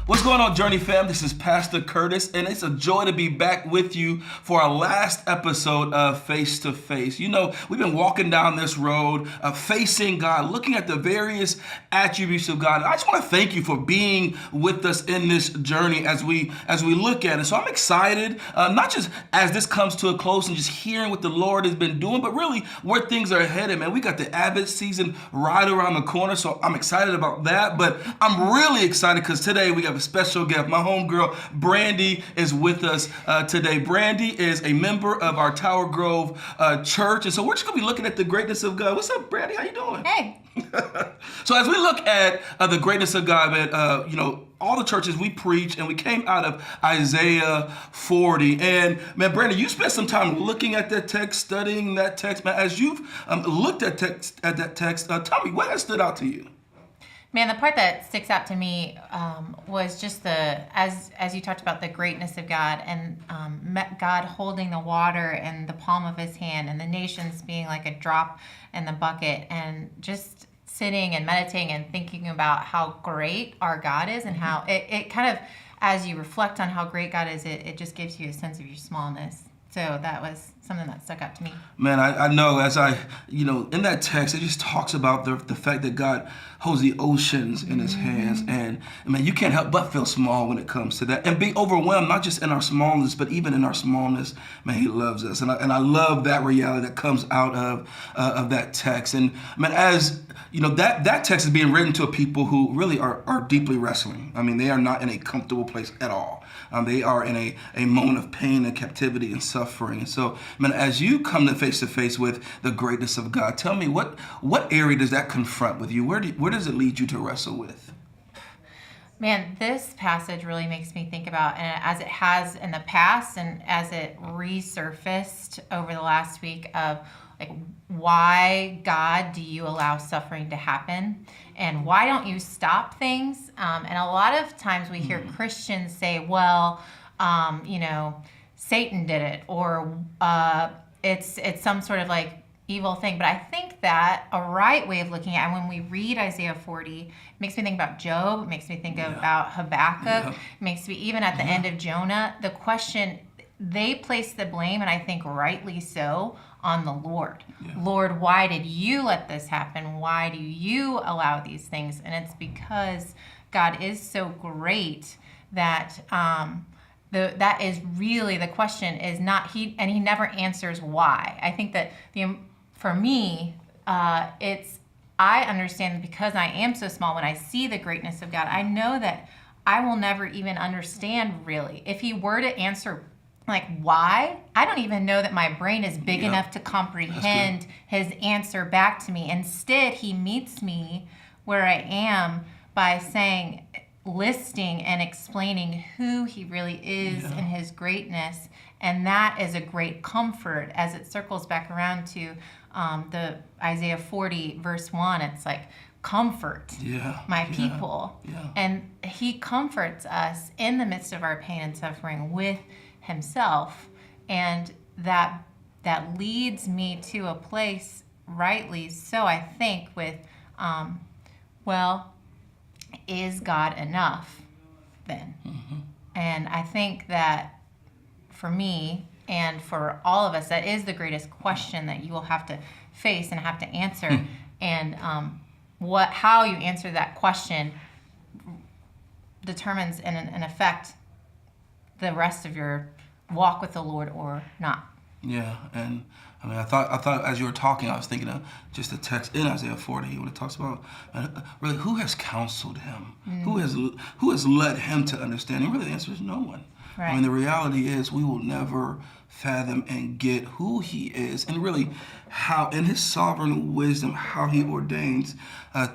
What's going on, Journey fam? This is Pastor Curtis, and it's a joy to be back with you for our last episode of Face to Face. You know, we've been walking down this road, facing God, looking at the various attributes of God. I just want to thank you for being with us in this journey as we look at it. So I'm excited, not just as this comes to a close and just hearing what the Lord has been doing, but really where things are headed, man. We got the Advent season right around the corner, so I'm excited about that. But I'm really excited because today we got a special guest. My homegirl, Brandy, is with us today. Brandy is a member of our Tower Grove church, and so we're just going to be looking at the greatness of God. What's up, Brandy? How you doing? Hey. So as we look at the greatness of God, man, all the churches we preach, and we came out of Isaiah 40. And man, Brandon, you spent some time looking at that text, studying that text. Man, as you've looked at that text, tell me, what has stood out to you? Man, the part that sticks out to me was just as you talked about the greatness of God and God holding the water in the palm of his hand and the nations being like a drop in the bucket, and just sitting and meditating and thinking about how great our God is and how it kind of, as you reflect on how great God is, it just gives you a sense of your smallness. So that was something that stuck out to me. Man, I know as in that text, it just talks about the fact that God holds the oceans in his hands. And man, you can't help but feel small when it comes to that and be overwhelmed, not just in our smallness, but even in our smallness, man, he loves us. And I love that reality that comes out of that text. And man, as you know, that text is being written to a people who really are deeply wrestling. I mean, they are not in a comfortable place at all. They are in a moment of pain and captivity and suffering. And so, man, as you come to face with the greatness of God, tell me what area does that confront with you? Where does it lead you to wrestle with? Man, this passage really makes me think about, and as it has in the past and as it resurfaced over the last week, of like, why, God, do you allow suffering to happen? And why don't you stop things? And a lot of times we hear Christians say, well, Satan did it, or it's some sort of like evil thing. But I think that a right way of looking at it, when we read Isaiah 40, it makes me think about Job, it makes me think about Habakkuk, it makes me, even at the end of Jonah, the question, they place the blame, and I think rightly so, on the Lord. Yeah. Lord, why did you let this happen? Why do you allow these things? And it's because God is so great that that is really the question, is not he, and he never answers why. I think that for me, I understand, because I am so small, when I see the greatness of God, I know that I will never even understand really. If he were to answer like why, I don't even know that my brain is big enough to comprehend his answer back to me. Instead, he meets me where I am by listing and explaining who he really is in his greatness. And that is a great comfort as it circles back around to the Isaiah 40 verse 1. It's like, comfort my people. Yeah. And he comforts us in the midst of our pain and suffering with himself, and that leads me to a place, rightly so, I think, with is God enough then? And I think that for me and for all of us, that is the greatest question that you will have to face and have to answer. And how you answer that question determines in effect the rest of your walk with the Lord or not. Yeah, and I mean, I thought as you were talking, I was thinking of just the text in Isaiah 40 when it talks about really who has counseled him, who has led him to understand. And really, the answer is no one. Right. I mean, the reality is we will never fathom and get who he is, and really how, in his sovereign wisdom, how he ordains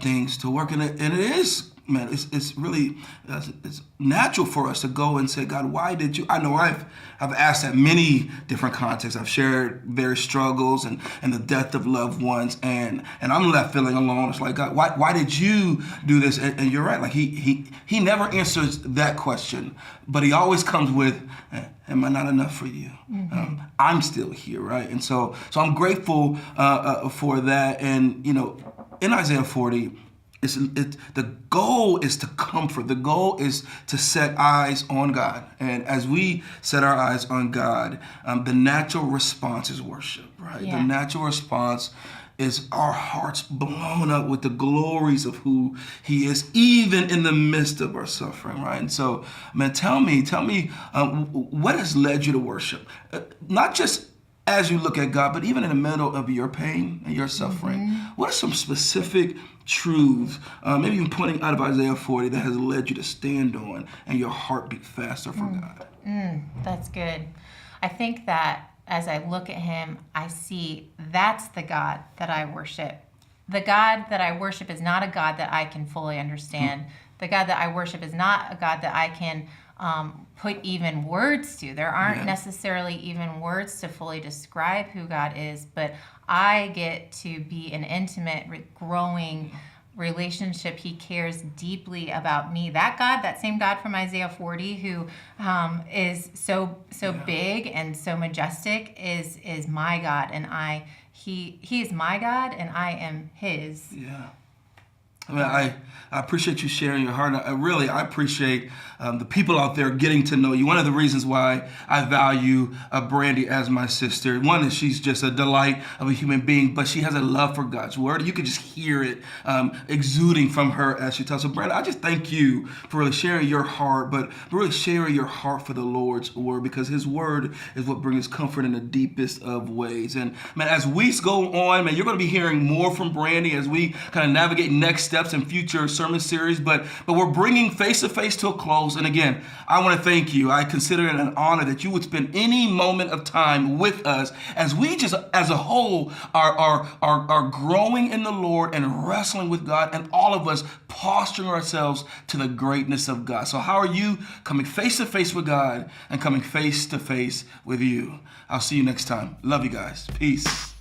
things to work. And it is. Man, it's really it's natural for us to go and say, God, why did you? I know I've asked that many different contexts. I've shared various struggles and the death of loved ones, and I'm left feeling alone. It's like, God, why did you do this? And you're right. Like he never answers that question, but he always comes with, am I not enough for you? I'm still here, right? And so I'm grateful for that. And in Isaiah 40. The goal is to comfort. The goal is to set eyes on God. And as we set our eyes on God, the natural response is worship, right? Yeah. The natural response is our hearts blown up with the glories of who he is, even in the midst of our suffering, right? And so, man, tell me, what has led you to worship? Not just as you look at God, but even in the middle of your pain and your suffering, what are some specific truths, maybe even pointing out of Isaiah 40, that has led you to stand on and your heart beat faster for God? That's good. I think that as I look at him, I see that's the God that I worship. The God that I worship is not a God that I can fully understand. The God that I worship is not a God that I can put even words to. There aren't necessarily even words to fully describe who God is, but I get to be an intimate, growing relationship. He cares deeply about me. That God, that same God from Isaiah 40, who is so big and so majestic, is my God, and he is my God, and I am his. Yeah. I mean, I appreciate you sharing your heart. I appreciate the people out there getting to know you. One of the reasons why I value Brandy as my sister, one is she's just a delight of a human being, but she has a love for God's word. You could just hear it exuding from her as she talks. So Brandy, I just thank you for really sharing your heart, but really sharing your heart for the Lord's word, because his word is what brings comfort in the deepest of ways. And man, as weeks go on, man, you're going to be hearing more from Brandy as we kind of navigate next steps in future sermon series, but we're bringing Face to Face to a close. And again, I want to thank you. I consider it an honor that you would spend any moment of time with us as we just, as a whole, are growing in the Lord and wrestling with God, and all of us posturing ourselves to the greatness of God. So how are you coming face to face with God and coming face to face with you? I'll see you next time. Love you guys. Peace.